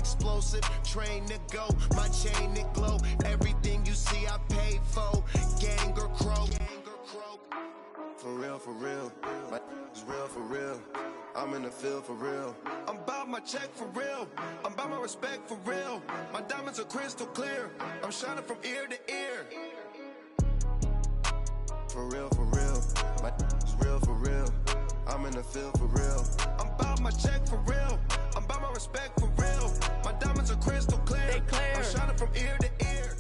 explosive, train to go, my chain it glow. Everything you see I paid for, gang or croak. For real, my is real for real. I'm in the field for real. I'm about my check for real. I'm about my respect for real. My diamonds are crystal clear. I'm shining from ear to ear. For real, my is real for real. I'm in the field for real. I'm about my check for real. I'm about my respect for real. My diamonds are crystal clear. I'm shining from ear to ear.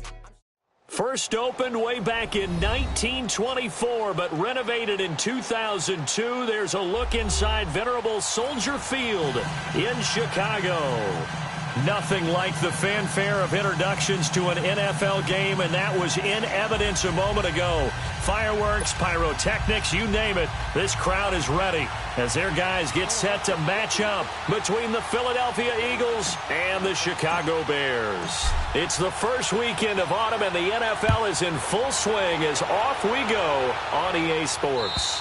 First opened way back in 1924, but renovated in 2002. There's a look inside venerable Soldier Field in Chicago. Nothing like the fanfare of introductions to an NFL game, and that was in evidence a moment ago. Fireworks, pyrotechnics, you name it. This crowd is ready as their guys get set to match up between the Philadelphia Eagles and the Chicago Bears. It's the first weekend of autumn, and the NFL is in full swing as off we go on EA Sports.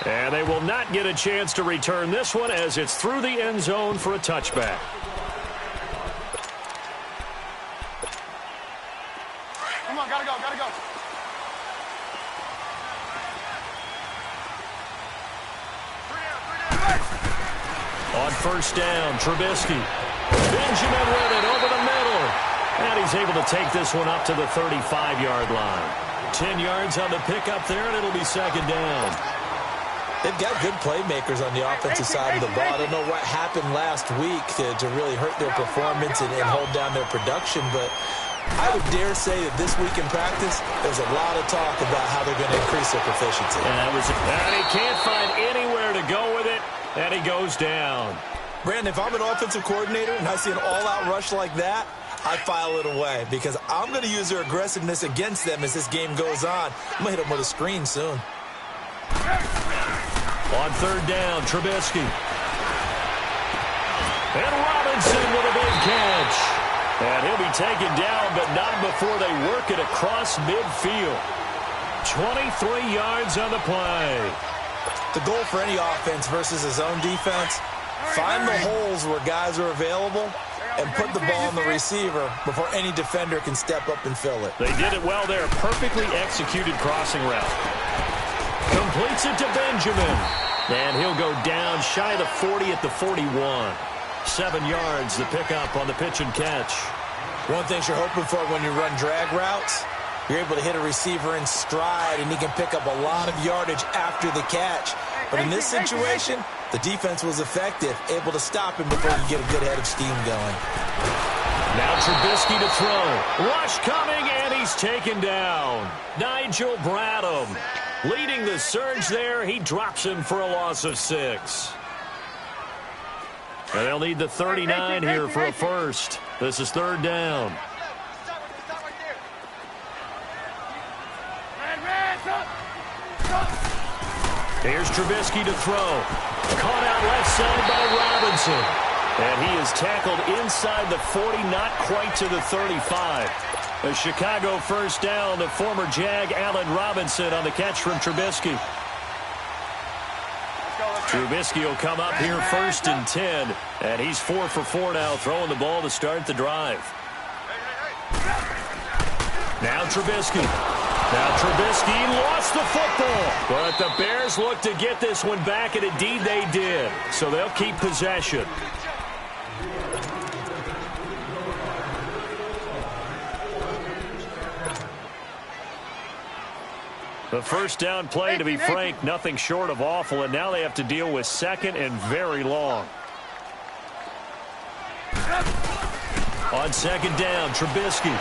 And they will not get a chance to return this one as it's through the end zone for a touchback. Come on, gotta go. On first down, Trubisky. Benjamin with it over the middle. And he's able to take this one up to the 35-yard line. 10 yards on the pickup there, and it'll be second down. They've got good playmakers on the offensive side of the ball. I don't know what happened last week to really hurt their performance and hold down their production, but I would dare say that this week in practice, there's a lot of talk about how they're going to increase their proficiency. And he can't find anywhere to go with it, and he goes down. Brandon, if I'm an offensive coordinator and I see an all-out rush like that, I file it away because I'm going to use their aggressiveness against them as this game goes on. I'm going to hit them with a screen soon. On third down, Trubisky. And Robinson with a big catch. And he'll be taken down, but not before they work it across midfield. 23 yards on the play. The goal for any offense versus a zone defense, find the holes where guys are available and put the ball on the receiver before any defender can step up and fill it. They did it well there. Perfectly executed crossing route. Completes it to Benjamin. And he'll go down shy of the 40 at the 41. 7 yards, the pickup on the pitch and catch. One thing you're hoping for when you run drag routes, you're able to hit a receiver in stride, and he can pick up a lot of yardage after the catch. But in this situation, the defense was effective, able to stop him before you get a good head of steam going. Now Trubisky to throw. Rush coming, and he's taken down. Nigel Bradham leading the surge there. He drops him for a loss of 6. And they'll need the 39 here for a first. This is third down. Here's Trubisky to throw. Caught out left side by Robinson. And he is tackled inside the 40, not quite to the 35. A Chicago first down to former Jag Allen Robinson on the catch from Trubisky. Trubisky will come up here first and 10. And he's 4 for 4 now, throwing the ball to start the drive. Now Trubisky. Now Trubisky lost the football. But the Bears look to get this one back, and indeed they did. So they'll keep possession. The first down play, to be frank, nothing short of awful, and now they have to deal with second and very long. On second down, Trubisky.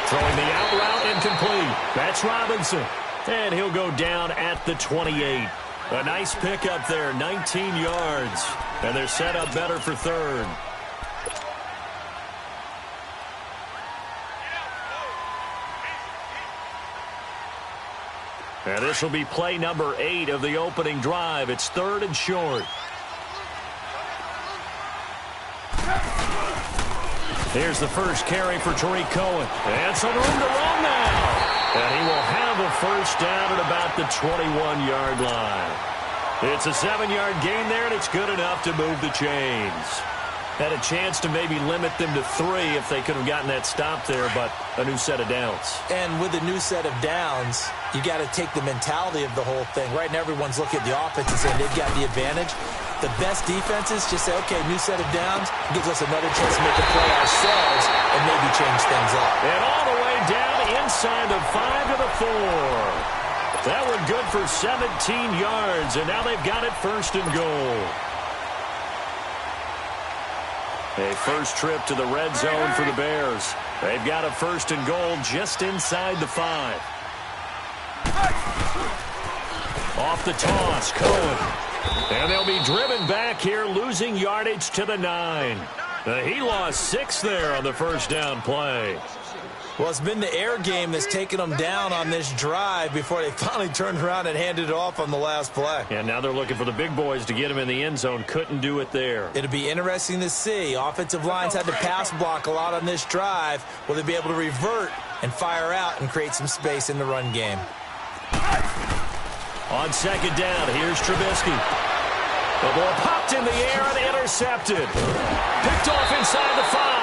Throwing the out route incomplete. That's Robinson. And he'll go down at the 28. A nice pickup there, 19 yards. And they're set up better for third. And this will be play number 8 of the opening drive. It's third and short. Here's the first carry for Tariq Cohen. And some room to run now. And he will have a first down at about the 21-yard line. It's a 7-yard gain there, and it's good enough to move the chains. Had a chance to maybe limit them to 3 if they could have gotten that stop there, but a new set of downs. And with a new set of downs, you got to take the mentality of the whole thing. Right now, everyone's looking at the offense and saying they've got the advantage. The best defenses just say, okay, new set of downs, gives us another chance to make a play ourselves and maybe change things up. And all the way down inside the 5 to the 4. That one good for 17 yards, and now they've got it first and goal. A first trip to the red zone for the Bears. They've got a first and goal just inside the 5. Off the toss, Cohen. And they'll be driven back here, losing yardage to the 9. He lost 6 there on the first down play. Well, it's been the air game that's taken them down on this drive before they finally turned around and handed it off on the last play. And now they're looking for the big boys to get him in the end zone. Couldn't do it there. It'll be interesting to see. Offensive lines had to pass block a lot on this drive. Will they be able to revert and fire out and create some space in the run game? On second down, here's Trubisky. The ball popped in the air and intercepted. Picked off inside the 5.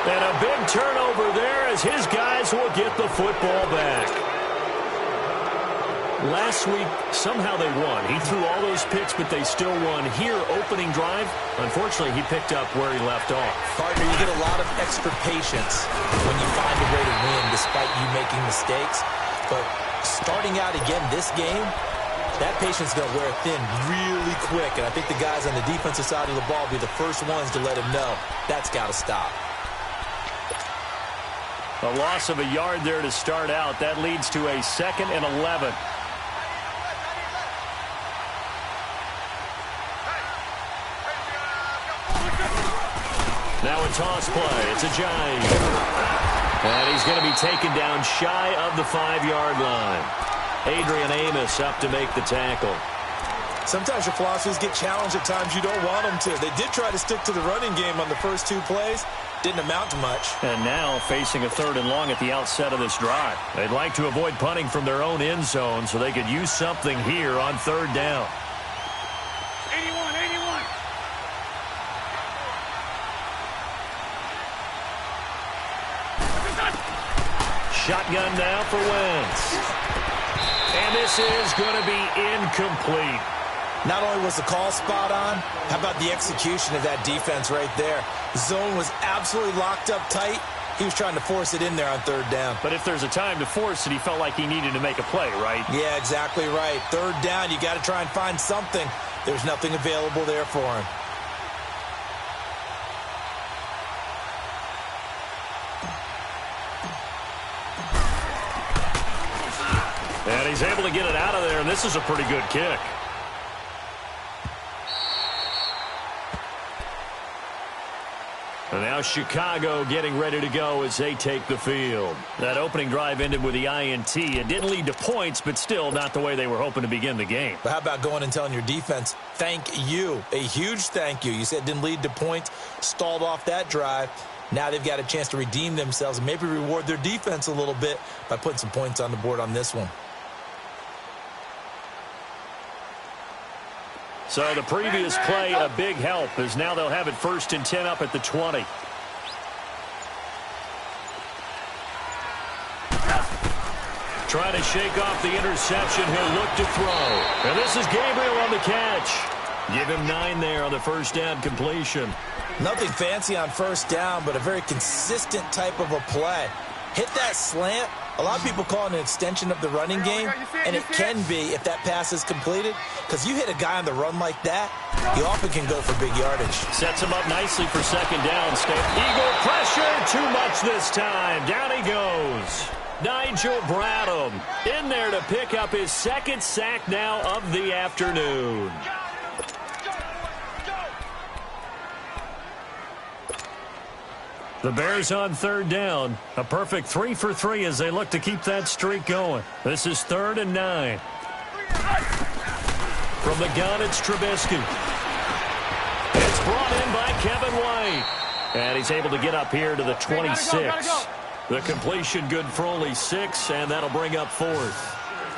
And a big turnover there as his guys will get the football back. Last week, somehow they won. He threw all those picks, but they still won. Here, opening drive, unfortunately, he picked up where he left off. Partner, you get a lot of extra patience when you find a way to win despite you making mistakes. But starting out again this game, that patience is going to wear thin really quick, and I think the guys on the defensive side of the ball will be the first ones to let him know that's got to stop. A loss of a yard there to start out. That leads to a 2nd and 11. Now a toss play. It's a giant. And he's going to be taken down shy of the 5-yard line. Adrian Amos up to make the tackle. Sometimes your philosophies get challenged at times you don't want them to. They did try to stick to the running game on the first 2 plays. Didn't amount to much. And now facing a 3rd and long at the outset of this drive. They'd like to avoid punting from their own end zone so they could use something here on 3rd down. 81. Shotgun now for Wentz. And this is going to be incomplete. Not only was the call spot on, how about the execution of that defense right there? The zone was absolutely locked up tight. He was trying to force it in there on 3rd down. But if there's a time to force it, he felt like he needed to make a play, right? Yeah, exactly right. 3rd down, you got to try and find something. There's nothing available there for him. And he's able to get it out of there, and this is a pretty good kick. And now Chicago getting ready to go as they take the field. That opening drive ended with the INT. It didn't lead to points, but still not the way they were hoping to begin the game. But how about going and telling your defense, thank you, a huge thank you. You said it didn't lead to points, stalled off that drive. Now they've got a chance to redeem themselves and maybe reward their defense a little bit by putting some points on the board on this one. So the previous play, a big help, as now they'll have it 1st and 10 up at the 20. Trying to shake off the interception. He'll look to throw. And this is Gabriel on the catch. Give him 9 there on the first down completion. Nothing fancy on 1st down, but a very consistent type of a play. Hit that slant. A lot of people call it an extension of the running game, and it can be if that pass is completed, because you hit a guy on the run like that, you often can go for big yardage. Sets him up nicely for 2nd down. Eagle pressure, too much this time. Down he goes. Nigel Bradham in there to pick up his 2nd sack now of the afternoon. The Bears on 3rd down. A perfect 3 for 3 as they look to keep that streak going. This is 3rd and 9. From the gun, it's Trubisky. It's brought in by Kevin White. And he's able to get up here to the 26. The completion good for only 6, and that'll bring up 4th.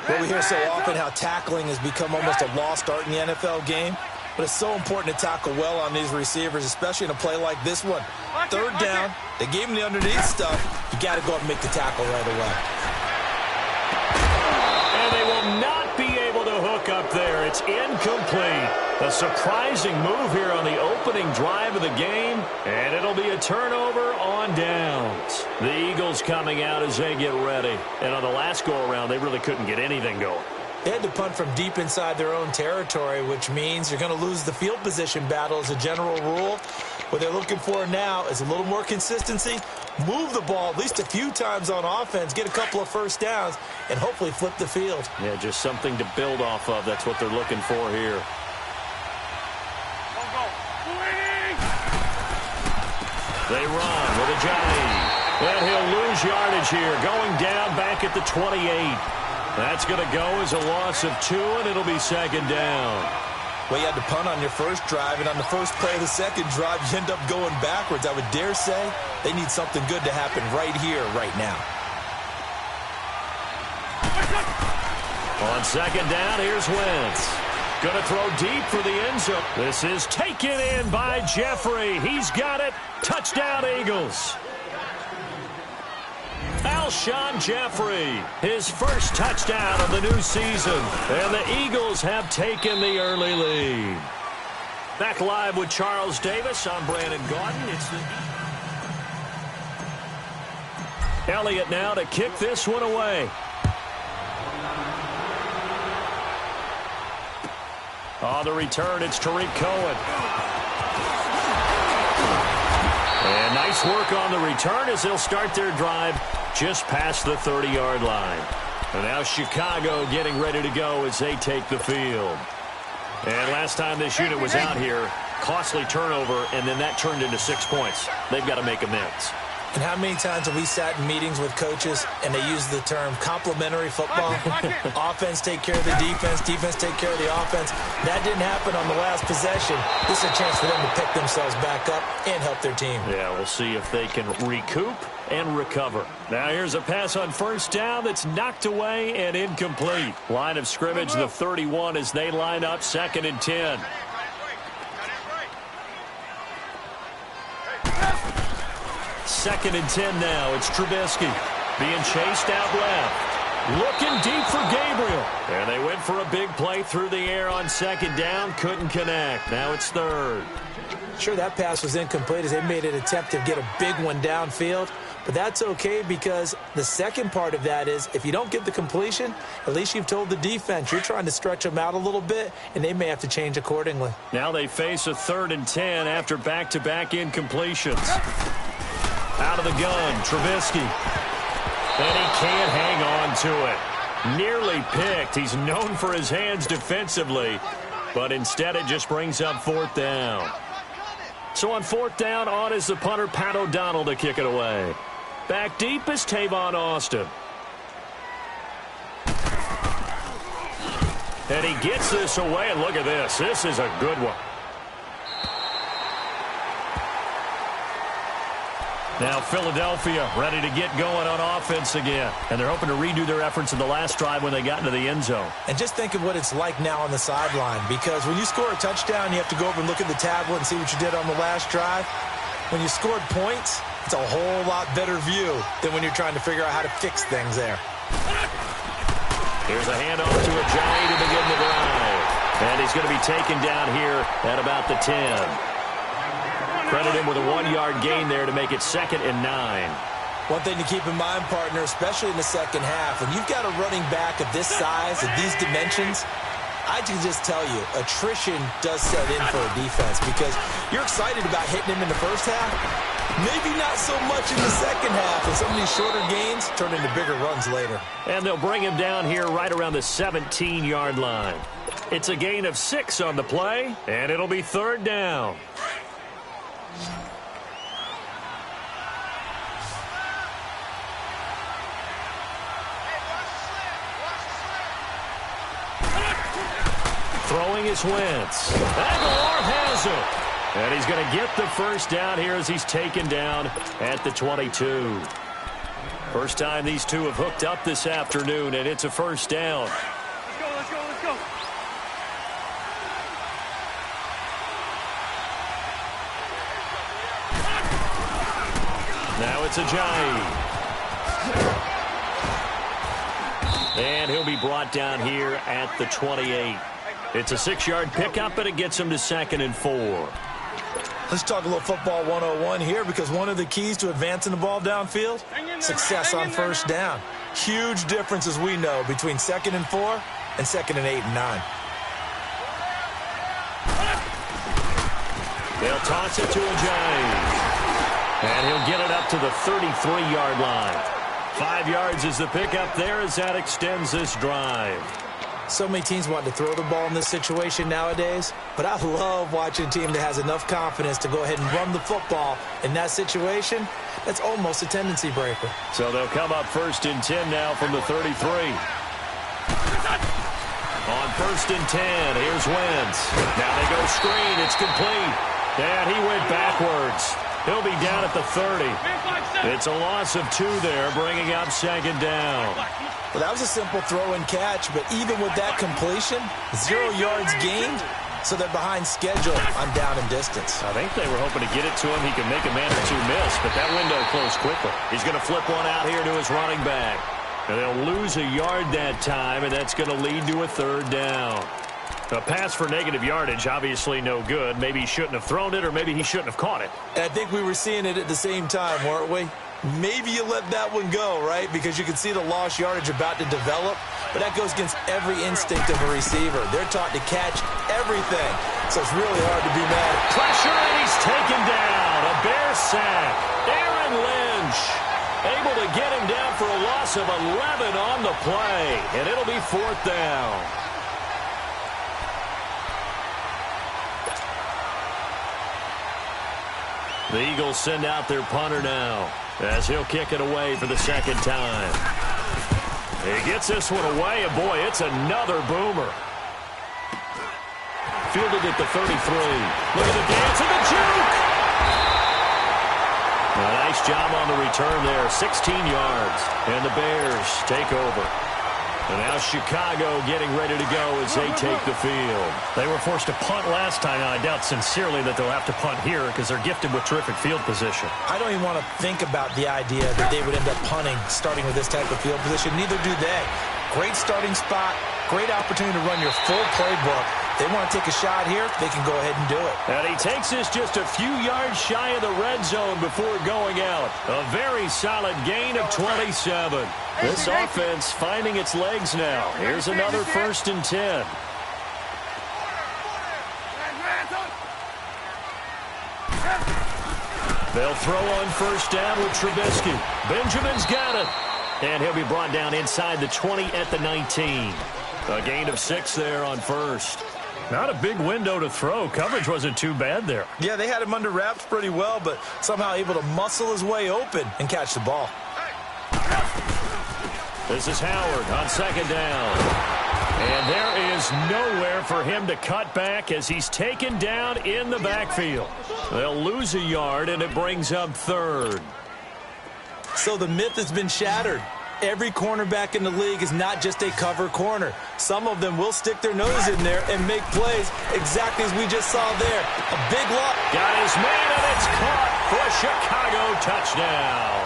What we hear so often, how tackling has become almost a lost art in the NFL game. But it's so important to tackle well on these receivers, especially in a play like this one. Third down, they gave him the underneath stuff. You got to go up and make the tackle right away. And they will not be able to hook up there. It's incomplete. A surprising move here on the opening drive of the game, and it'll be a turnover on downs. The Eagles coming out as they get ready. And on the last go-around, they really couldn't get anything going. They had to punt from deep inside their own territory, which means you're going to lose the field position battle as a general rule. What they're looking for now is a little more consistency, move the ball at least a few times on offense, get a couple of first downs, and hopefully flip the field. Yeah, just something to build off of. That's what they're looking for here. They run with a Johnny. And he'll lose yardage here, going down back at the 28. That's going to go as a loss of 2, and it'll be second down. Well, you had to punt on your first drive, and on the first play of the second drive, you end up going backwards. I would dare say they need something good to happen right here, right now. On second down, here's Wentz. Going to throw deep for the end zone. This is taken in by Jeffrey. He's got it. Touchdown, Eagles. Alshon Jeffrey, his first touchdown of the new season. And the Eagles have taken the early lead. Back live with Charles Davis. I'm Brandon Gaudin. It's the Elliott now to kick this one away. On the return, it's Tariq Cohen. And nice work on the return as they'll start their drive just past the 30-yard line. And now Chicago getting ready to go as they take the field. And last time this unit was out here, costly turnover, and then that turned into 6 points. They've got to make amends. And how many times have we sat in meetings with coaches and they use the term complementary football? Offense take care of the defense, defense take care of the offense. That didn't happen on the last possession. This is a chance for them to pick themselves back up and help their team. Yeah, we'll see if they can recoup and recover. Now here's a pass on first down that's knocked away and incomplete. Line of scrimmage, the 31 as they line up, 2nd and 10. Second and 10 now. It's Trubisky being chased out left. Looking deep for Gabriel. And they went for a big play through the air on second down. Couldn't connect. Now it's third. Sure, that pass was incomplete as they made an attempt to get a big one downfield. But that's okay because the second part of that is if you don't get the completion, at least you've told the defense you're trying to stretch them out a little bit, and they may have to change accordingly. Now they face a 3rd and 10 after back-to-back incompletions. Out of the gun, Trubisky. And he can't hang on to it. Nearly picked. He's known for his hands defensively, but instead it just brings up 4th down. So on 4th down, on is the punter, Pat O'Donnell, to kick it away. Back deep is Tavon Austin. And he gets this away, and look at this. This is a good one. Now Philadelphia ready to get going on offense again. And they're hoping to redo their efforts in the last drive when they got into the end zone. And just think of what it's like now on the sideline. Because when you score a touchdown, you have to go over and look at the tablet and see what you did on the last drive. When you scored points, it's a whole lot better view than when you're trying to figure out how to fix things there. Here's a handoff to Ajayi to begin the drive. And he's going to be taken down here at about the 10. Credit him with a 1-yard gain there to make it 2nd and 9. One thing to keep in mind, partner, especially in the second half, when you've got a running back of this size, of these dimensions, I can just tell you, attrition does set in for a defense because you're excited about hitting him in the first half, maybe not so much in the second half, and some of these shorter gains turn into bigger runs later. And they'll bring him down here right around the 17-yard line. It's a gain of 6 on the play, and it'll be 3rd down. Throwing is Wentz. Aguilar has it. And he's going to get the first down here as he's taken down at the 22. First time these two have hooked up this afternoon, and it's a first down. Let's go, let's go, let's go. Now it's Ajayi. And he'll be brought down here at the 28. It's a 6-yard pickup, and it gets him to 2nd and 4. Let's talk a little football 101 here, because one of the keys to advancing the ball downfield, success on first down. Huge difference, as we know, between 2nd and 4 and 2nd and 8 and 9. They'll toss it to Ajayi. And he'll get it up to the 33-yard line. 5 yards is the pickup there as that extends this drive. So many teams want to throw the ball in this situation nowadays, but I love watching a team that has enough confidence to go ahead and run the football in that situation. That's almost a tendency breaker. So they'll come up 1st and 10 now from the 33. On 1st and 10, here's Wentz. Now they go screen. It's complete. And he went backwards. He'll be down at the 30. It's a loss of 2 there, bringing up 2nd down. Well, that was a simple throw and catch, but even with that completion, 0 yards gained, so they're behind schedule on down and distance. I think they were hoping to get it to him. He could make a man or 2 miss, but that window closed quickly. He's going to flip one out here to his running back. And they'll lose a yard that time, and that's going to lead to a 3rd down. A pass for negative yardage, obviously no good. Maybe he shouldn't have thrown it, or maybe he shouldn't have caught it. And I think we were seeing it at the same time, weren't we? Maybe you let that one go, right? Because you can see the lost yardage about to develop, but that goes against every instinct of a receiver. They're taught to catch everything, so it's really hard to be mad. Pressure, and he's taken down. A Bear sack. Aaron Lynch able to get him down for a loss of 11 on the play, and it'll be 4th down. The Eagles send out their punter now as he'll kick it away for the 2nd time. He gets this one away, and boy, it's another boomer. Fielded at the 33. Look at the dance and the juke. A nice job on the return there, 16 yards, and the Bears take over. And now Chicago getting ready to go as they take the field. They were forced to punt last time, and I doubt sincerely that they'll have to punt here because they're gifted with terrific field position. I don't even want to think about the idea that they would end up punting starting with this type of field position. Neither do they. Great starting spot, great opportunity to run your full playbook. They want to take a shot here, they can go ahead and do it. And he takes this just a few yards shy of the red zone before going out. A very solid gain of 27. This offense finding its legs now. Here's another 1st and 10. They'll throw on 1st down with Trubisky. Benjamin's got it. And he'll be brought down inside the 20 at the 19. A gain of 6 there on 1st. Not a big window to throw. Coverage wasn't too bad there. Yeah, they had him under wraps pretty well, but somehow able to muscle his way open and catch the ball. This is Howard on 2nd down. And there is nowhere for him to cut back as he's taken down in the backfield. They'll lose a yard, and it brings up 3rd. So the myth has been shattered. Every cornerback in the league is not just a cover corner. Some of them will stick their nose in there and make plays exactly as we just saw there. A big loss. Got his man, and it's caught for a Chicago touchdown.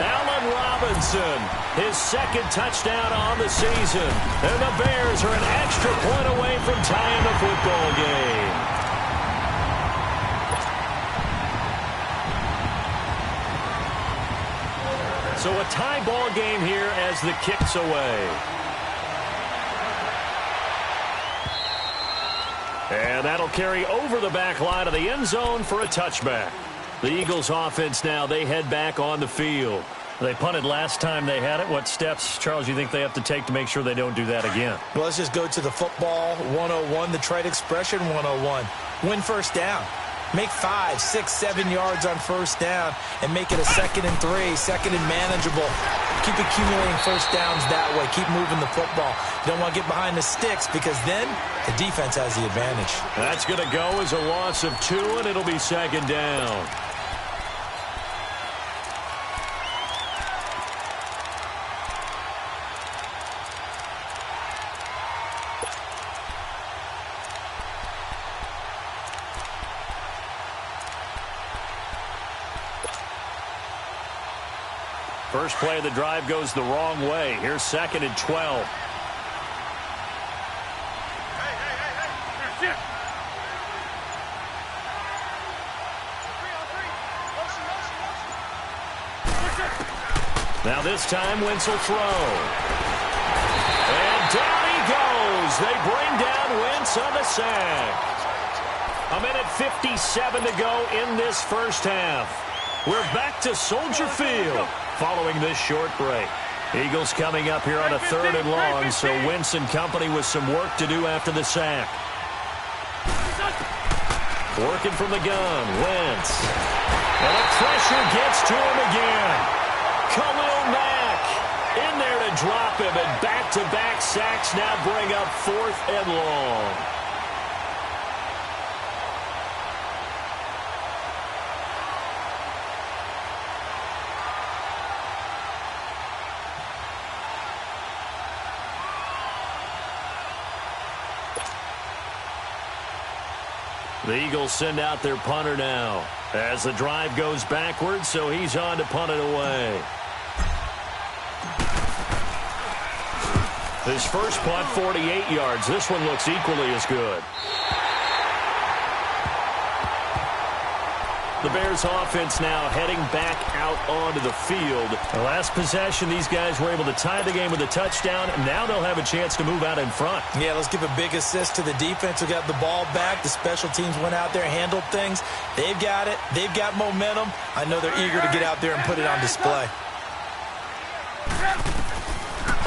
Allen Robinson, his 2nd touchdown on the season. And the Bears are an extra point away from tying the football game. So a tie ball game here as the kick's away. And that'll carry over the back line of the end zone for a touchback. The Eagles offense now, they head back on the field. They punted last time they had it. What steps, Charles, you think they have to take to make sure they don't do that again? Well, let's just go to the football 101, the trade expression 101. Win 1st down. Make 5, 6, 7 yards on 1st down and make it a 2nd and 3, 2nd and manageable. Keep accumulating 1st downs that way. Keep moving the football. You don't want to get behind the sticks because then the defense has the advantage. That's going to go as a loss of 2, and it'll be 2nd down. First play of the drive goes the wrong way. Here's 2nd and 12. Now this time, Wentz will throw. And down he goes. They bring down Wentz on the sack. 1:57 to go in this first half. We're back to Soldier Field following this short break. Eagles coming up here on a 3rd and long, so Wentz and company with some work to do after the sack. Working from the gun, Wentz. And the pressure gets to him again. Khalil Mack in there to drop him, and back-to-back sacks now bring up 4th and long. The Eagles send out their punter now as the drive goes backwards, so he's on to punt it away. His first punt, 48 yards. This one looks equally as good. The Bears offense now heading back out onto the field. The last possession, these guys were able to tie the game with a touchdown, and now they'll have a chance to move out in front. Yeah, let's give a big assist to the defense who got the ball back. The special teams went out there, handled things. They've got it. They've got momentum. I know they're eager to get out there and put it on display.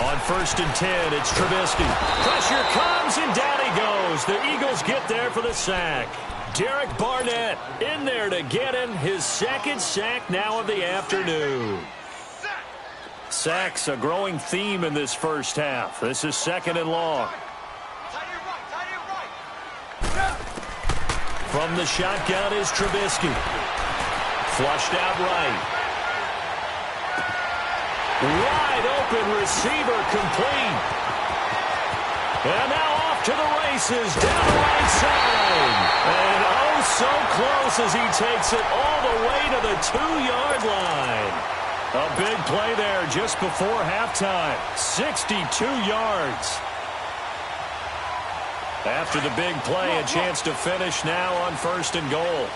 On 1st and 10, it's Trubisky. Pressure comes, and down he goes. The Eagles get there for the sack. Derek Barnett in there to get him his 2nd sack now of the afternoon. Sacks a growing theme in this first half. This is 2nd and long. From the shotgun is Trubisky. Flushed out right. Wide open receiver complete. And now off to the races down the right side. And oh, so close as he takes it all the way to the 2-yard line. A big play there just before halftime. 62 yards. After the big play, a chance to finish now on 1st and goal.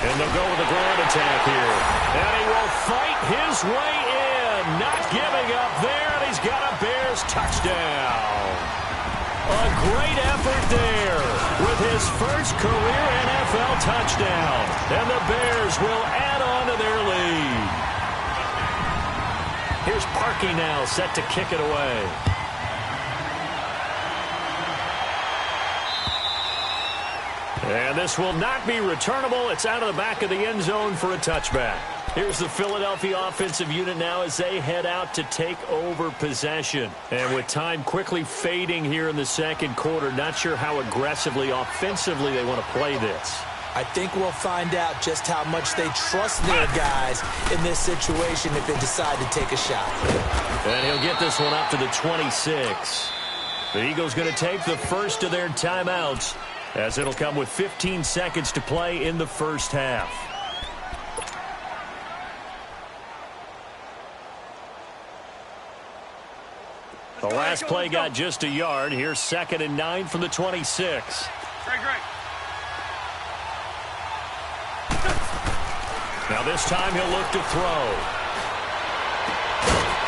And they'll go with a ground attack here. And he will fight his way in. Not giving up there, and he's got a Bears touchdown. A great effort there with his first career NFL touchdown. And the Bears will add on to their lead. Here's Parkey now set to kick it away. And this will not be returnable. It's out of the back of the end zone for a touchback. Here's the Philadelphia offensive unit now as they head out to take over possession. And with time quickly fading here in the second quarter, not sure how aggressively, offensively they want to play this. I think we'll find out just how much they trust their guys in this situation if they decide to take a shot. And he'll get this one up to the 26. The Eagles going to take the first of their timeouts, as it'll come with 15 seconds to play in the first half. The last play got just a yard. Here's 2nd and 9 from the 26. Great. Now this time he'll look to throw.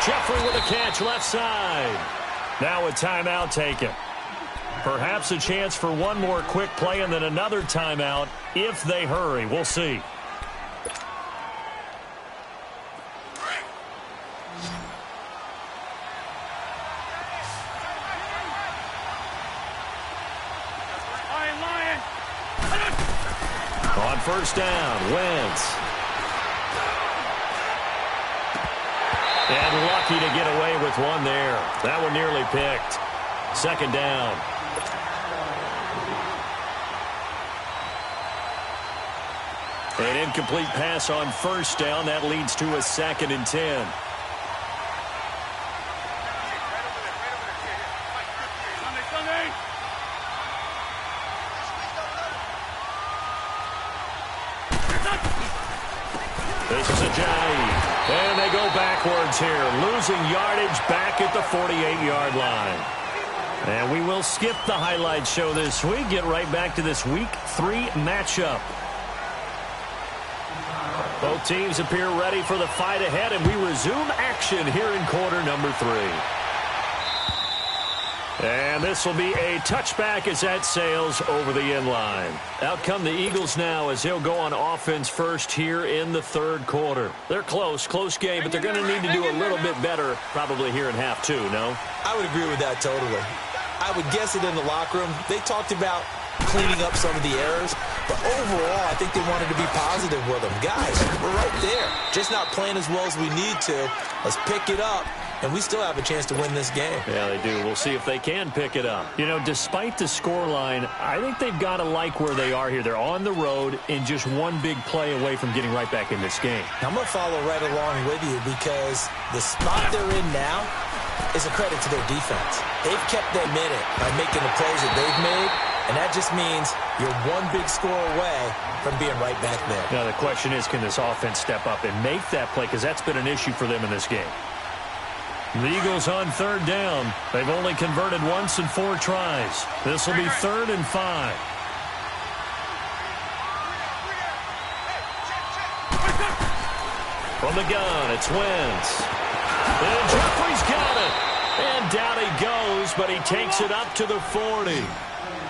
Jeffrey with a catch left side. Now a timeout taken. Perhaps a chance for one more quick play and then another timeout if they hurry. We'll see. On first down, Wentz. And lucky to get away with one there. That one nearly picked. 2nd down. An incomplete pass on first down. That leads to a 2nd and 10. This is Ajayi. And they go backwards here, losing yardage back at the 48-yard line. And we will skip the highlight show this week, get right back to this Week 3 matchup. Both teams appear ready for the fight ahead, and we resume action here in quarter number 3. And this will be a touchback as that sails over the end line. Out come the Eagles now as they'll go on offense first here in the third quarter. They're close game, but they're going to need to do a little bit better probably here in half 2, no? I would agree with that totally. I would guess it in the locker room. They talked about cleaning up some of the errors, but overall, I think they wanted to be positive with them. Guys, we're right there. Just not playing as well as we need to. Let's pick it up, and we still have a chance to win this game. Yeah, they do. We'll see if they can pick it up. You know, despite the scoreline, I think they've got to like where they are here. They're on the road and just one big play away from getting right back in this game. I'm going to follow right along with you because the spot they're in now is a credit to their defense. They've kept them in it by making the plays that they've made, and that just means you're one big score away from being right back there. Now, the question is, can this offense step up and make that play? Because that's been an issue for them in this game. The Eagles on third down. They've only converted once in 4 tries. This will be 3rd and 5. From the gun, it's Wentz. And Jeffrey's got it. And down he goes, but he takes it up to the 40.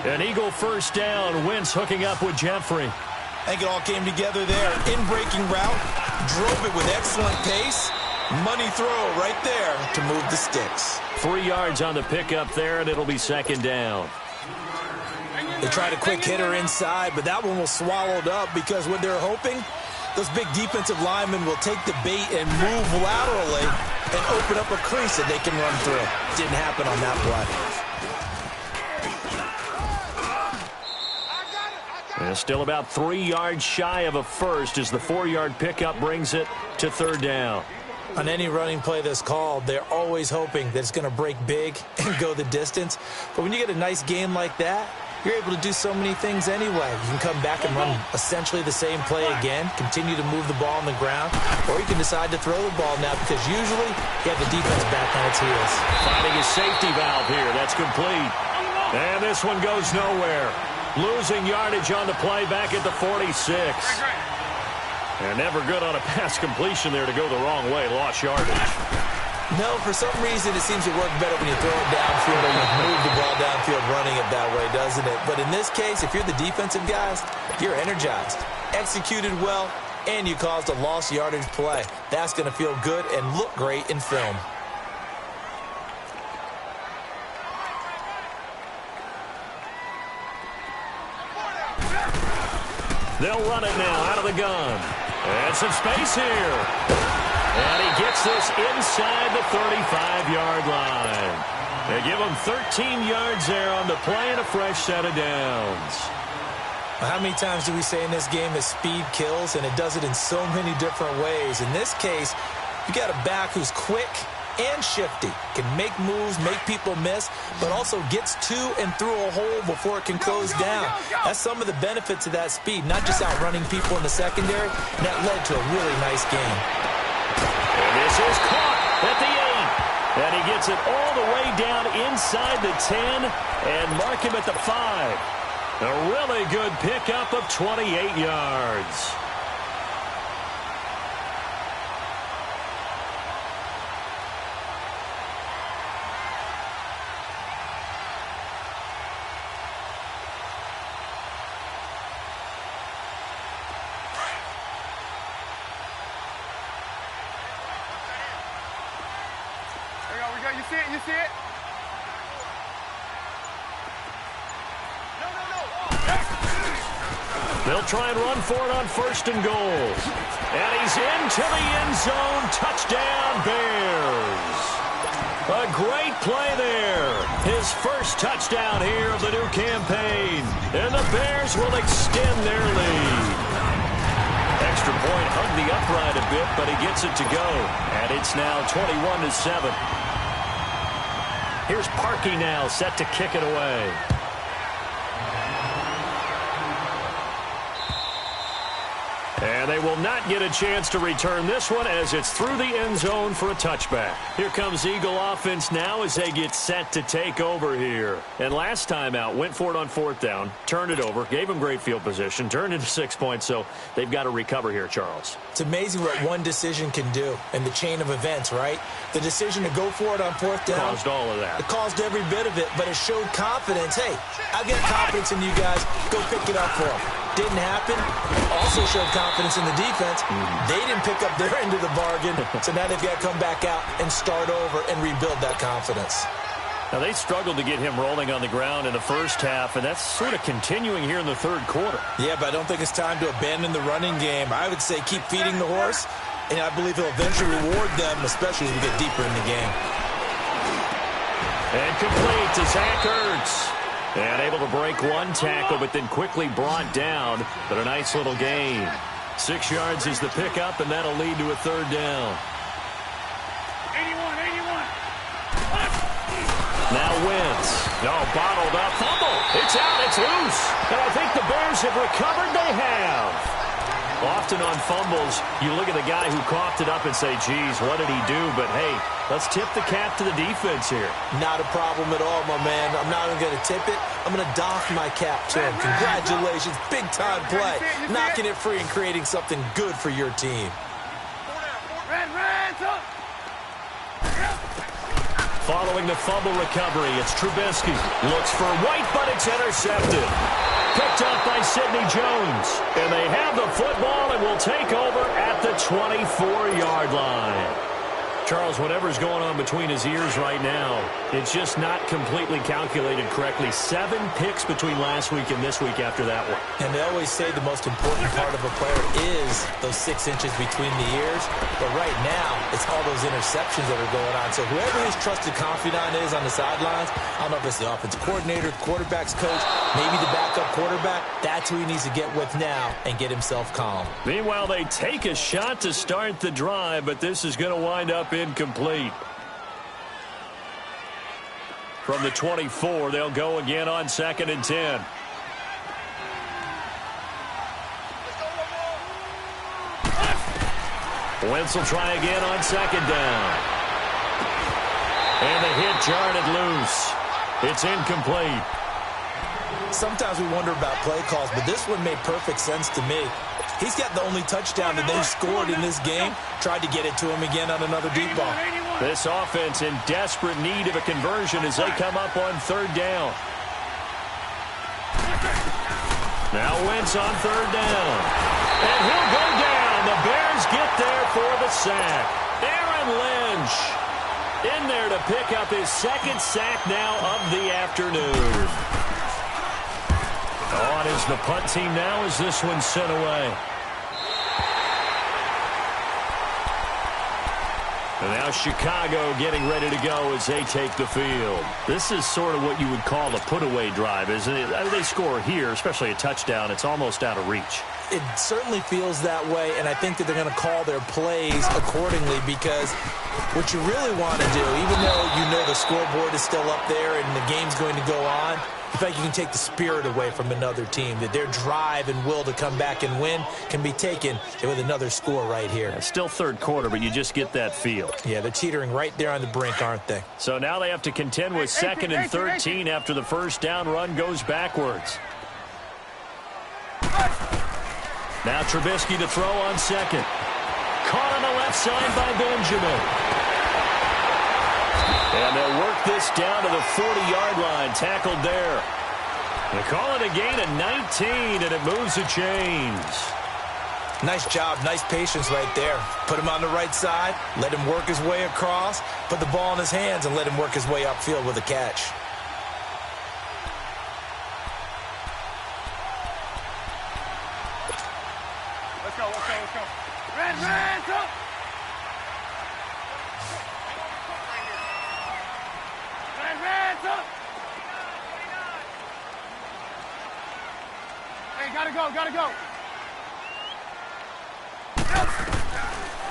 An Eagle first down. Wentz hooking up with Jeffrey. I think it all came together there. In-breaking route. Drove it with excellent pace. Money throw right there to move the sticks. 3 yards on the pickup there, and it'll be 2nd down. They tried a quick hitter inside, but that one was swallowed up because what they're hoping, those big defensive linemen will take the bait and move laterally and open up a crease that they can run through. Didn't happen on that play. And still about 3 yards shy of a first as the 4-yard pickup brings it to 3rd down. On any running play that's called, they're always hoping that it's going to break big and go the distance. But when you get a nice game like that, you're able to do so many things anyway. You can come back and run essentially the same play again, continue to move the ball on the ground, or you can decide to throw the ball now because usually you have the defense back on its heels. Finding a safety valve here. That's complete. And this one goes nowhere. Losing yardage on the play back at the 46. And never good on a pass completion there to go the wrong way. Lost yardage. No, for some reason it seems to work better when you throw it downfield or you move the ball downfield running it that way, doesn't it? But in this case, if you're the defensive guys, you're energized, executed well, and you caused a lost yardage play. That's going to feel good and look great in film. They'll run it now out of the gun. And some space here. And he gets this inside the 35-yard line. They give him 13 yards there on the play and a fresh set of downs. How many times do we say in this game that speed kills, and it does it in so many different ways? In this case, you got a back who's quick and shifty, can make moves, make people miss, but also gets to and through a hole before it can close down. That's some of the benefits of that speed, not just outrunning people in the secondary, and that led to a really nice game. And this is caught at the 8. And he gets it all the way down inside the 10 and mark him at the 5. A really good pickup of 28 yards. You see it? You see it? They'll try and run for it on 1st and goal. And he's into the end zone. Touchdown, Bears. A great play there. His first touchdown here of the new campaign. And the Bears will extend their lead. Extra point hung the upright a bit, but he gets it to go. And it's now 21-7. Here's Parkey now, set to kick it away. And they will not get a chance to return this one as it's through the end zone for a touchback. Here comes Eagle offense now as they get set to take over here. And last time out, went for it on fourth down, turned it over, gave them great field position, turned into 6 points, so they've got to recover here, Charles. It's amazing what one decision can do in the chain of events, right? The decision to go for it on fourth down. Caused all of that. It caused every bit of it, but it showed confidence. Hey, I've got confidence in you guys. Go pick it up for them. Didn't happen. Also showed confidence in the defense. They didn't pick up their end of the bargain, so now they've got to come back out and start over and rebuild that confidence. Now, they struggled to get him rolling on the ground in the first half, and that's sort of continuing here in the third quarter. Yeah, but I don't think it's time to abandon the running game. I would say keep feeding the horse, and I believe he'll eventually reward them, especially as we get deeper in the game. And complete to Zach Ertz. And able to break one tackle, but then quickly brought down. But a nice little gain. 6 yards is the pickup, and that'll lead to a third down. 81. Now Wentz. No, bottled up. Fumble. It's out. It's loose. And I think the Bears have recovered. They have. Often on fumbles, you look at the guy who coughed it up and say, geez, what did he do? But, hey, let's tip the cap to the defense here. Not a problem at all, my man. I'm not even going to tip it. I'm going to doff my cap to him. Congratulations. Big-time play. Knocking it free and creating something good for your team. Following the fumble recovery, it's Trubisky. Looks for White, but it's intercepted. Picked up by Sidney Jones. And they have the football and will take over at the 24-yard line. Charles, whatever's going on between his ears right now, it's just not completely calculated correctly. 7 picks between last week and this week after that one. And they always say the most important part of a player is those 6 inches between the ears. But right now, it's all those interceptions that are going on. So whoever his trusted confidant is on the sidelines, I don't know if it's the offensive coordinator, quarterback's coach, maybe the backup quarterback, that's who he needs to get with now and get himself calm. Meanwhile, they take a shot to start the drive, but this is going to wind up incomplete. From the 24, they'll go again on 2nd and 10. Wentz will try again on 2nd down. And the hit jarred it loose. It's incomplete. Sometimes we wonder about play calls, but this one made perfect sense to me. He's got the only touchdown that they've scored in this game. Tried to get it to him again on another deep ball. This offense in desperate need of a conversion as they come up on 3rd down. Now Wentz on 3rd down. And he'll go down. The Bears get there for the sack. Aaron Lynch in there to pick up his 2nd sack now of the afternoon. On is the punt team now as this one's sent away. And now Chicago getting ready to go as they take the field. This is sort of what you would call a put-away drive, isn't it? I mean, they score here, especially a touchdown. It's almost out of reach. It certainly feels that way, and I think that they're going to call their plays accordingly because what you really want to do, even though you know the scoreboard is still up there and the game's going to go on, in fact, you can take the spirit away from another team, that their drive and will to come back and win can be taken with another score right here. It's still 3rd quarter, but you just get that feel. Yeah, they're teetering right there on the brink, aren't they? So now they have to contend with 2nd and 13 after the first down run goes backwards. Now Trubisky to throw on 2nd. Caught on the left side by Benjamin. And they'll work this down to the 40-yard line. Tackled there. They call it a gain of 19, and it moves the chains. Nice job. Nice patience right there. Put him on the right side. Let him work his way across. Put the ball in his hands and let him work his way upfield with a catch. Let's go. Red, go. Hey, gotta go.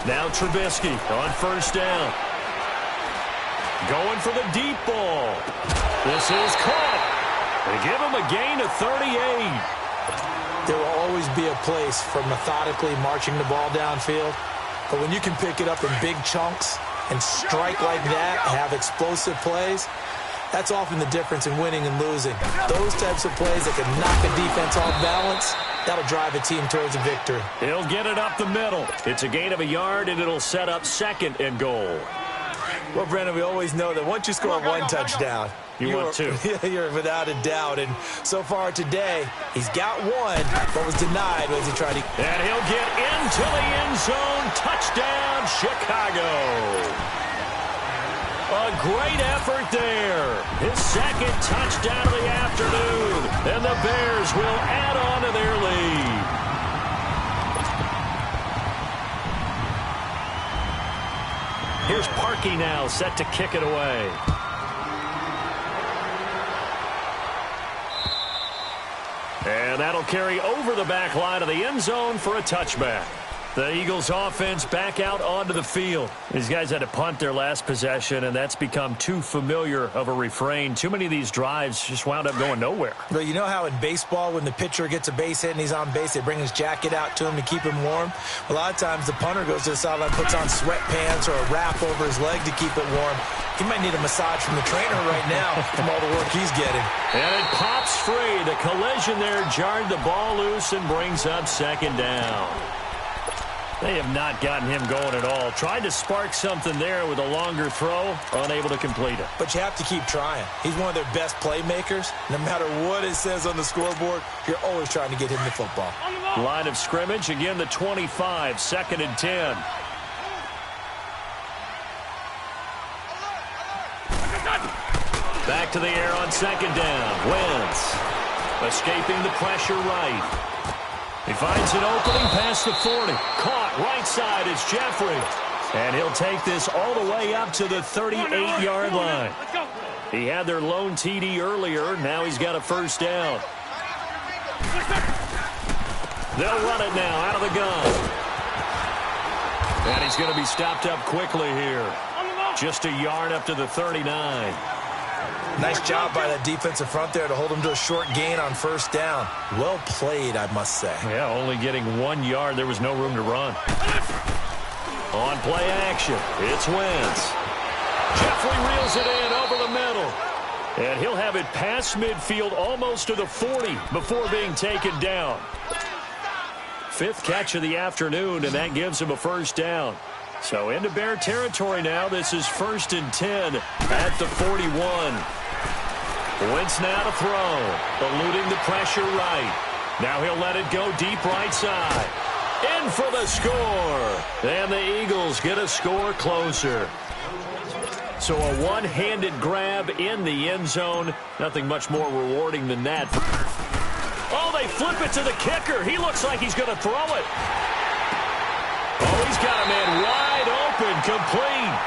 Now Trubisky on 1st down. Going for the deep ball. This is caught. They give him a gain of 38. there will always be a place for methodically marching the ball downfield. But when you can pick it up in big chunks and strike like that, have explosive plays, that's often the difference in winning and losing. Those types of plays that can knock a defense off balance, that'll drive a team towards a victory. He'll get it up the middle. It's a gain of a yard, and it'll set up 2nd and goal. Well, Brendan, we always know that once you score one touchdown, you want 2. You're without a doubt. And so far today, he's got 1, but was denied as he tried to. And he'll get into the end zone. Touchdown, Chicago. A great effort there. His 2nd touchdown of the afternoon. And the Bears will add on to their lead. Here's Parkey now, set to kick it away. And that'll carry over the back line of the end zone for a touchback. The Eagles offense back out onto the field. These guys had to punt their last possession, and that's become too familiar of a refrain. Too many of these drives just wound up going nowhere. Well, you know how in baseball when the pitcher gets a base hit and he's on base, they bring his jacket out to him to keep him warm? A lot of times the punter goes to the sideline, puts on sweatpants or a wrap over his leg to keep it warm. He might need a massage from the trainer right now from all the work he's getting. And it pops free. The collision there jarred the ball loose and brings up 2nd down. They have not gotten him going at all. Tried to spark something there with a longer throw, unable to complete it. But you have to keep trying. He's one of their best playmakers. No matter what it says on the scoreboard, you're always trying to get him the football. Line of scrimmage, again the 25, 2nd and 10. Back to the air on 2nd down. Wentz escaping the pressure right. He finds an opening past the 40. Caught right side. It's Jeffrey. And he'll take this all the way up to the 38-yard line. He had their lone TD earlier. Now he's got a 1st down. They'll run it now out of the gun. And he's going to be stopped up quickly here. Just a yard up to the 39. Nice job by that defensive front there to hold him to a short gain on 1st down. Well played, I must say. Yeah, only getting 1 yard. There was no room to run. On play action, it's Wentz. Jeffrey reels it in over the middle. And he'll have it past midfield almost to the 40 before being taken down. 5th catch of the afternoon, and that gives him a 1st down. So into Bear territory now. This is 1st and 10 at the 41. Wentz now to throw. Eluding the pressure right. Now he'll let it go deep right side. In for the score. And the Eagles get a score closer. So a one-handed grab in the end zone. Nothing much more rewarding than that. Oh, they flip it to the kicker. He looks like he's going to throw it. Oh, he's got a man wide open, complete.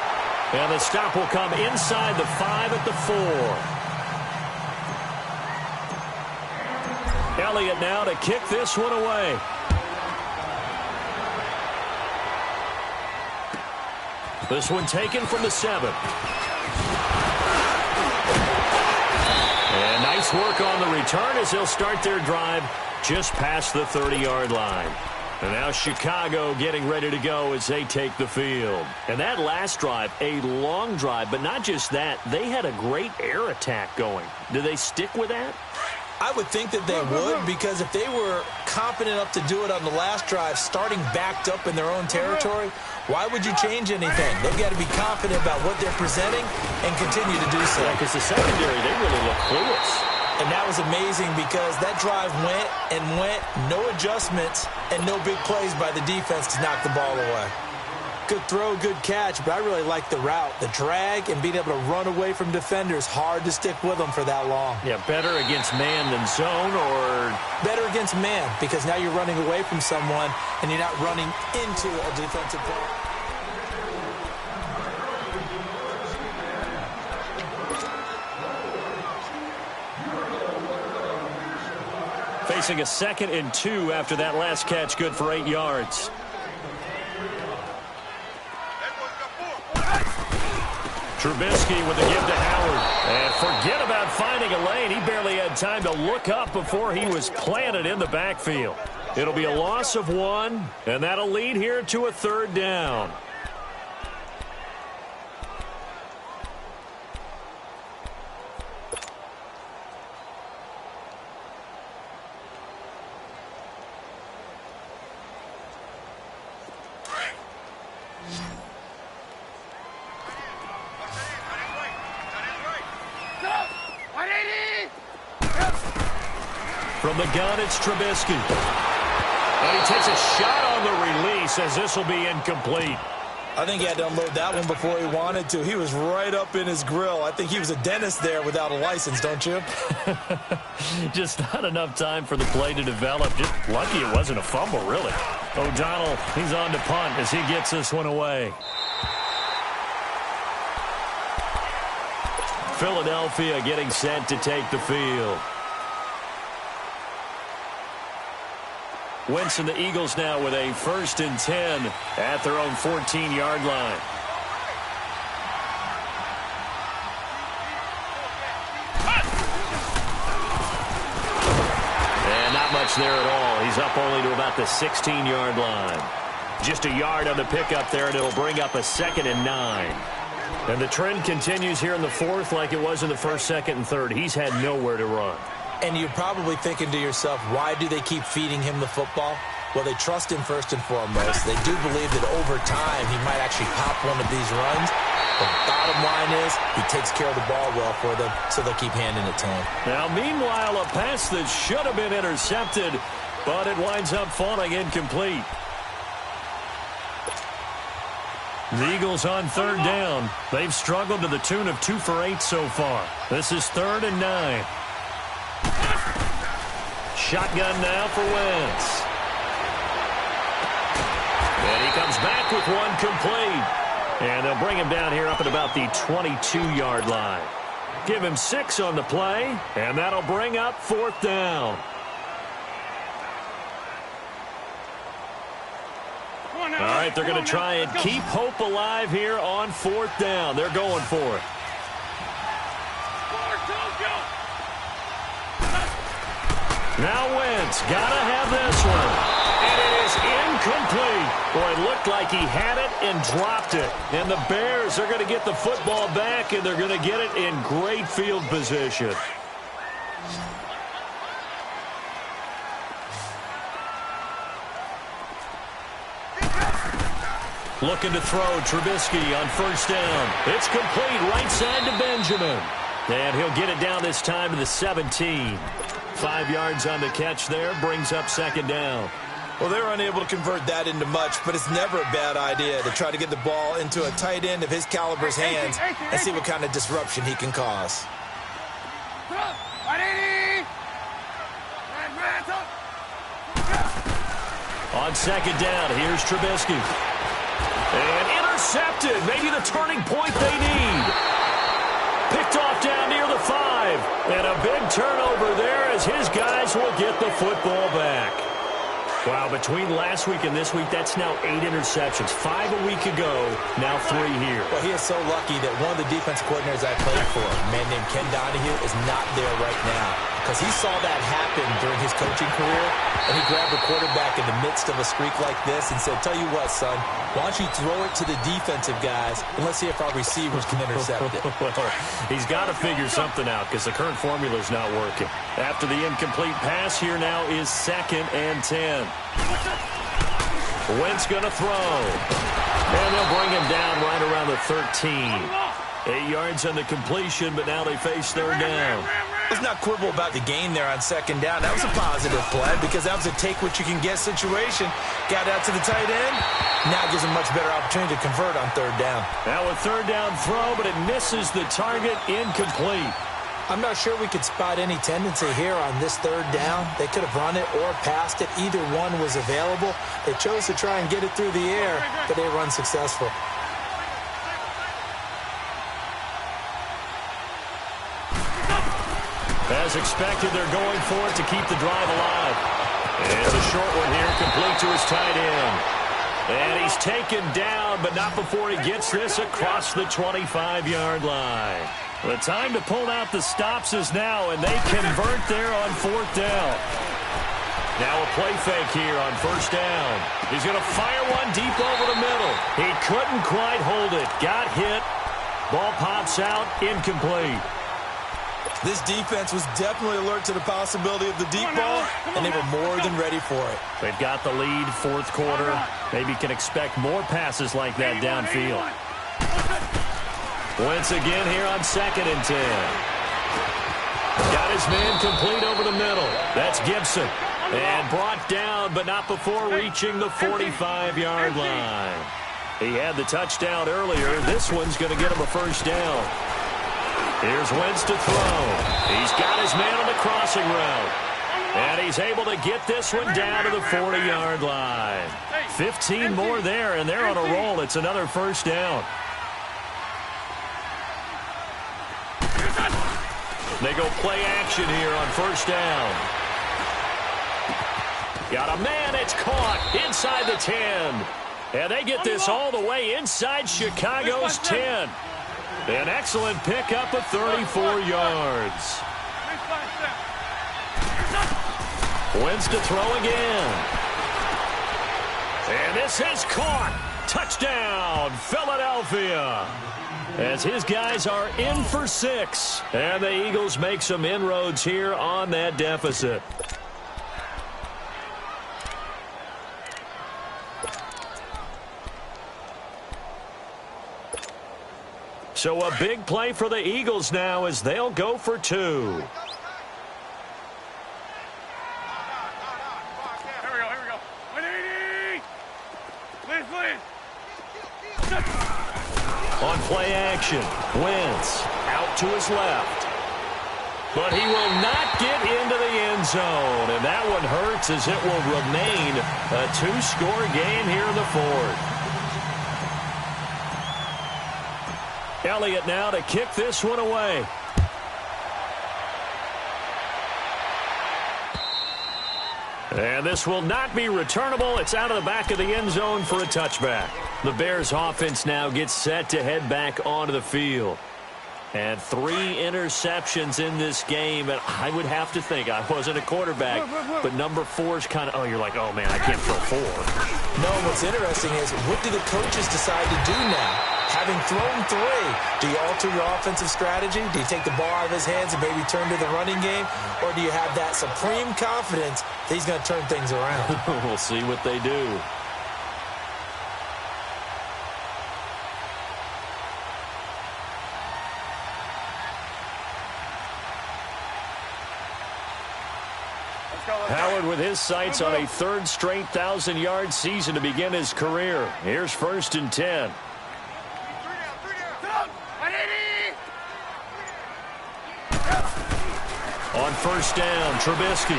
And the stop will come inside the 5 at the 4. Elliott now to kick this one away. This one taken from the 7. And nice work on the return as they'll start their drive just past the 30-yard line. And now Chicago getting ready to go as they take the field. And that last drive, a long drive, but not just that. They had a great air attack going. Do they stick with that? I would think that they would, because if they were confident enough to do it on the last drive, starting backed up in their own territory, why would you change anything? They've got to be confident about what they're presenting and continue to do so. Yeah, because the secondary, they really look clueless. And that was amazing because that drive went and went, no adjustments, and no big plays by the defense to knock the ball away. Good throw, good catch, but I really like the route. The drag and being able to run away from defenders, hard to stick with them for that long. Yeah, better against man than zone, or? Better against man, because now you're running away from someone and you're not running into a defensive player. Facing a 2nd and 2 after that last catch, good for 8 yards. Trubisky with a give to Howard. And forget about finding a lane. He barely had time to look up before he was planted in the backfield. It'll be a loss of 1, and that'll lead here to a 3rd down. From the gun, it's Trubisky. And he takes a shot on the release as this will be incomplete. I think he had to unload that one before he wanted to. He was right up in his grill. I think he was a dentist there without a license, don't you? Just not enough time for the play to develop. Just lucky it wasn't a fumble, really. O'Donnell, he's on to punt as he gets this one away. Philadelphia getting set to take the field. Wentz and the Eagles now with a 1st and 10 at their own 14-yard line. And not much there at all. He's up only to about the 16-yard line. Just a yard on the pickup there, and it'll bring up a 2nd and 9. And the trend continues here in the 4th like it was in the 1st, 2nd, and 3rd. He's had nowhere to run. And you're probably thinking to yourself, why do they keep feeding him the football? Well, they trust him first and foremost. They do believe that over time he might actually pop one of these runs. The bottom line is he takes care of the ball well for them, so they'll keep handing it to him. Now, meanwhile, a pass that should have been intercepted, but it winds up falling incomplete. The Eagles on 3rd down. They've struggled to the tune of 2 for 8 so far. This is 3rd and 9. Shotgun now for Wentz. And he comes back with one complete. And they'll bring him down here up at about the 22-yard line. Give him 6 on the play, and that'll bring up 4th down. All right, they're going to try and keep hope alive here on 4th down. They're going for it. Now Wentz, gotta have this one. And it is incomplete. Boy, it looked like he had it and dropped it. And the Bears are going to get the football back, and they're going to get it in great field position. Looking to throw, Trubisky on 1st down. It's complete, right side to Benjamin. And he'll get it down this time to the 17. 5 yards on the catch there, brings up 2nd down. Well, they're unable to convert that into much, but it's never a bad idea to try to get the ball into a tight end of his caliber's hands and see what kind of disruption he can cause. On 2nd down, here's Trubisky. And intercepted, maybe the turning point they need. Picked off down near the 5. And a big turnover there as his guys will get the football back. Wow, between last week and this week, that's now 8 interceptions. 5 a week ago, now 3 here. Well, he is so lucky that one of the defense coordinators I played for, a man named Ken Donahue, is not there right now. Because he saw that happen during his coaching career, and he grabbed the quarterback in the midst of a streak like this and said, tell you what, son, why don't you throw it to the defensive guys, and let's see if our receivers can intercept it. Well, he's got to figure something out because the current formula is not working. After the incomplete pass, here now is 2nd and 10. Wentz going to throw. And they'll bring him down right around the 13. 8 yards on the completion, but now they face 3rd down. Let's not quibble about the gain there on 2nd down. That was a positive play because that was a take-what-you-can-get situation. Got out to the tight end. Now it gives him much better opportunity to convert on 3rd down. Now a 3rd down throw, but it misses the target, incomplete. I'm not sure we could spot any tendency here on this 3rd down. They could have run it or passed it. Either one was available. They chose to try and get it through the air, but they were unsuccessful. As expected, they're going for it to keep the drive alive. And a short one here, complete to his tight end. And he's taken down, but not before he gets this across the 25-yard line. The time to pull out the stops is now, and they convert there on 4th down. Now a play fake here on 1st down. He's going to fire one deep over the middle. He couldn't quite hold it. Got hit. Ball pops out, incomplete. This defense was definitely alert to the possibility of the deep ball, and they were more than ready for it. They've got the lead, 4th quarter. Maybe can expect more passes like that downfield. Once again here on 2nd and 10. Got his man complete over the middle. That's Gibson. And brought down, but not before reaching the 45-yard line. He had the touchdown earlier. This one's going to get him a 1st down. Here's Wentz to throw. He's got his man on the crossing route. And he's able to get this one down to the 40-yard line. 15 more there, and they're on a roll. It's another 1st down. They go play action here on 1st down. Got a man, it's caught inside the 10. And they get this all the way inside Chicago's 10. An excellent pickup of 34 yards. Wentz to throw again. And this is caught. Touchdown, Philadelphia. As his guys are in for 6. And the Eagles make some inroads here on that deficit. So a big play for the Eagles now as they'll go for 2. Here we go. 180! Please. On play action, Wentz out to his left. But he will not get into the end zone. And that one hurts as it will remain a 2-score game here in the 4th. Elliott now to kick this one away. And this will not be returnable. It's out of the back of the end zone for a touchback. The Bears offense now gets set to head back onto the field. And 3 interceptions in this game. And I would have to think, I wasn't a quarterback, but number 4 is kind of, you're like, oh, man, I can't throw 4. No, what's interesting is, what do the coaches decide to do now? Having thrown 3, do you alter your offensive strategy? Do you take the ball out of his hands and maybe turn to the running game? Or do you have that supreme confidence that he's going to turn things around? We'll see what they do. Howard with his sights on a 3rd straight 1,000-yard season to begin his career. Here's 1st and 10. On 1st down, Trubisky.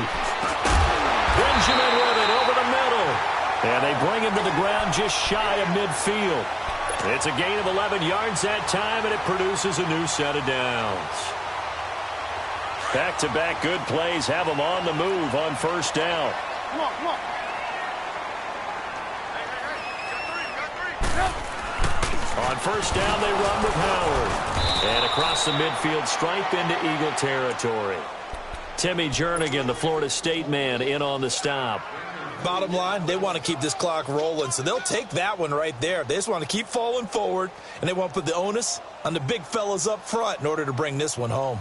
Benjamin with it over the middle. And they bring him to the ground just shy of midfield. It's a gain of 11 yards that time, and it produces a new set of downs. Back-to-back good plays have them on the move on 1st down. Come on. On 1st down, they run with Howard. And across the midfield stripe into Eagle territory. Timmy Jernigan, the Florida State man, in on the stop. Bottom line, they want to keep this clock rolling, so they'll take that one right there. They just want to keep falling forward, and they want to put the onus on the big fellas up front in order to bring this one home.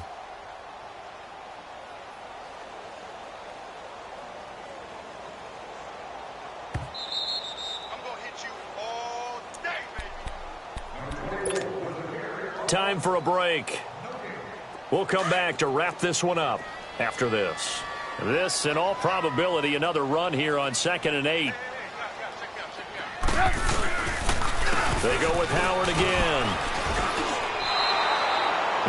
I'm going to hit you all day, baby. Time for a break. We'll come back to wrap this one up after this. This, in all probability, another run here on 2nd and 8. They go with Howard again.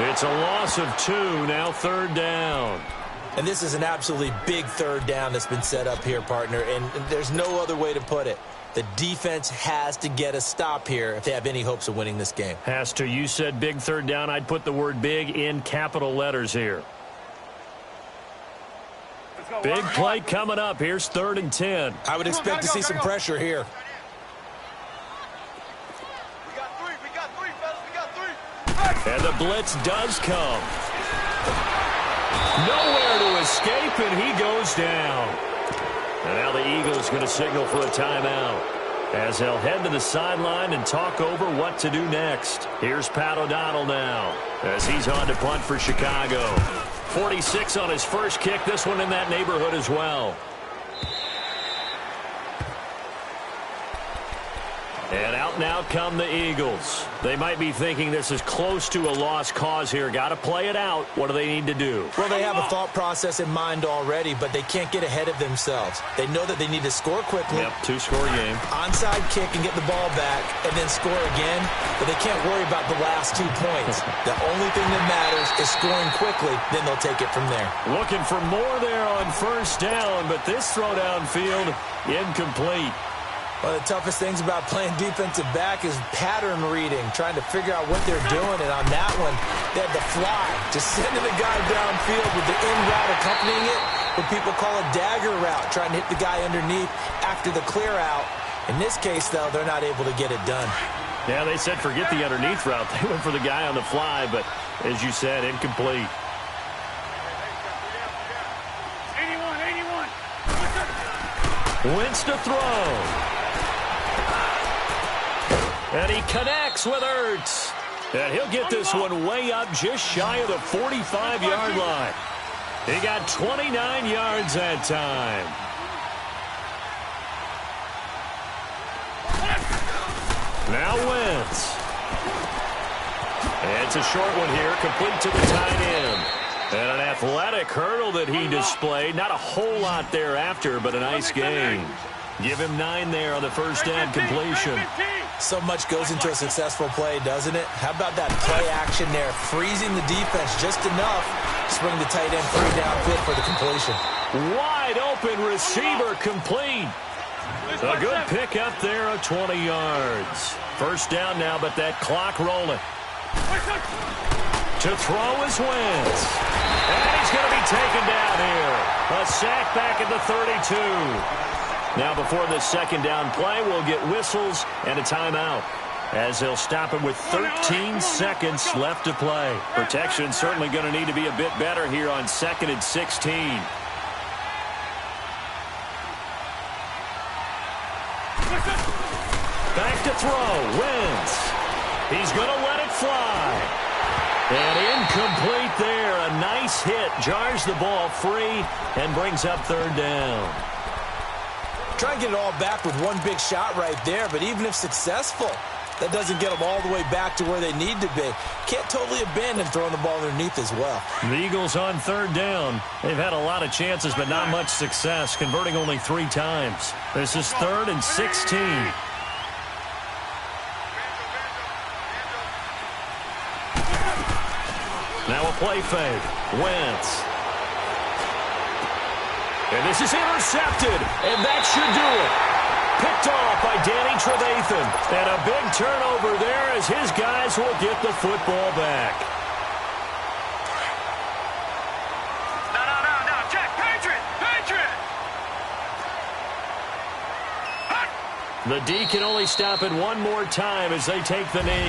It's a loss of 2, now 3rd down. And this is an absolutely big 3rd down that's been set up here, partner, and there's no other way to put it. The defense has to get a stop here if they have any hopes of winning this game. Has to. You said big 3rd down. I'd put the word big in capital letters here. Big play coming up. Here's 3rd and 10. I would expect to see some pressure here. We got 3, fellas. And the blitz does come. Nowhere to escape, and he goes down. And now the Eagles going to signal for a timeout as they'll head to the sideline and talk over what to do next. Here's Pat O'Donnell now as he's on to punt for Chicago. 46 on his first kick. This one in that neighborhood as well. And out and out come the Eagles. They might be thinking this is close to a lost cause here. Got to play it out. What do they need to do? Well, they have a thought process in mind already, but they can't get ahead of themselves. They know that they need to score quickly. Yep, two-score game. Onside kick and get the ball back, and then score again. But they can't worry about the last 2 points. The only thing that matters is scoring quickly. Then they'll take it from there. Looking for more there on first down, but this throw downfield incomplete. One of the toughest things about playing defensive back is pattern reading, trying to figure out what they're doing. And on that one, they had the fly, just sending the guy downfield with the in route accompanying it, what people call a dagger route, trying to hit the guy underneath after the clear out. In this case, though, they're not able to get it done. Yeah, they said forget the underneath route. They went for the guy on the fly, but as you said, incomplete. 81. Wentz to throw. And he connects with Ertz. And he'll get this one way up just shy of the 45-yard line. He got 29 yards that time. Now Wentz. And it's a short one here, complete to the tight end. And an athletic hurdle that he displayed. Not a whole lot thereafter, but a nice gain. Give him 9 there on the first down completion. So much goes into a successful play, doesn't it? How about that play action there? Freezing the defense just enough to bring the tight end free downfield for the completion. Wide open receiver complete. A good pick up there of 20 yards. First down now, but that clock rolling. To throw is Wentz. And he's going to be taken down here. A sack back at the 32. Now before the second down play, we'll get whistles and a timeout as they'll stop him with 13 seconds left to play. Protection certainly going to need to be a bit better here on 2nd and 16. Back to throw. Wentz. He's going to let it fly. And incomplete there. A nice hit. Jars the ball free and brings up third down. Try and get it all back with one big shot right there, but even if successful, that doesn't get them all the way back to where they need to be. Can't totally abandon throwing the ball underneath as well. The Eagles on third down. They've had a lot of chances, but not much success, converting only 3 times. This is 3rd and 16. Now a play fake. Wentz. And this is intercepted, and that should do it. Picked off by Danny Trevathan. And a big turnover there as his guys will get the football back. No, Jack, Patriot! The D can only stop it one more time as they take the knee.